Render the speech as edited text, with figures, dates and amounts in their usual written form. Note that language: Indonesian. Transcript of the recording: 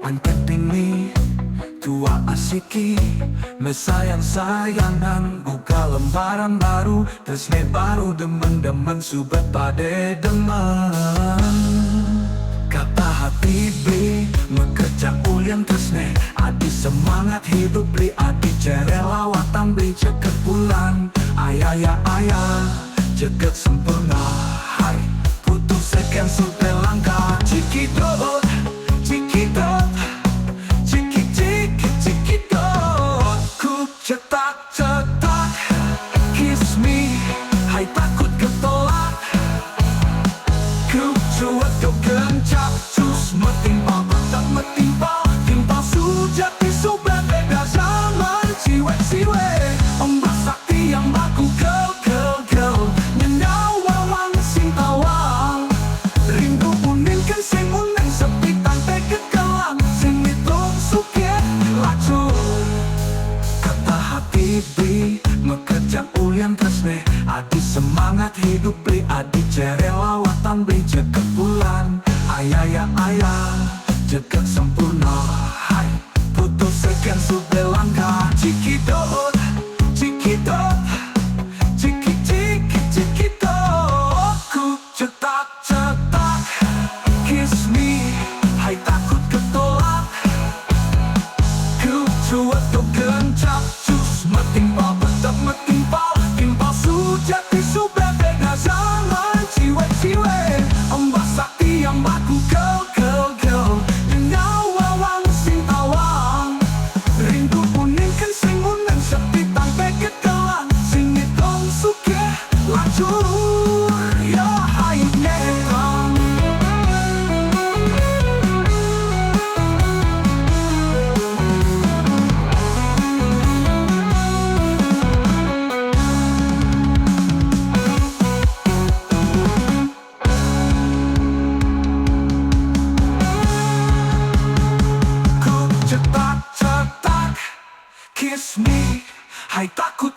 Angkat ini tua asiki mesayang-sayangan buka lembaran baru tresne baru demen-demen subet pade demen kata hati beli mekerja ulian tresne adi semangat hidup beli adi cerelawatan beli ceket bulan ayah ya ayah ceket sempurna hai putus sekian sudah langkah cikidot cikidot cetak-cetak kiss me hai takut ketolak ku cuek kau kencap cus metimpa petang metimpa timpa sujati sudah beda zaman ciwe-ciwe ombak sakti yang baku gel nyendawa wang sing tawang rindu unin kan sing unen sepi tanpe kekelang sing hitung suket lacur hati mekerja ulian tresne adi semangat hidup beli adi cerelawatan beli ceket bulan ayah ya ayah ceket sempurna hai putus sekian sudah langkah cikidot cikidot cikidot ku cetak-cetak kiss me hai takut ketolak ku cuek kau kencap metimpa petang metimpa timpa sujati sudah beda zaman ciwe-ciwe ombak sakti yang baku gel nyawa wang sing tawang rindu uning kan sing unen sepi tanpe kekelang sing hitung suke lacur ya hai netang cetak-cetak kiss me hai takut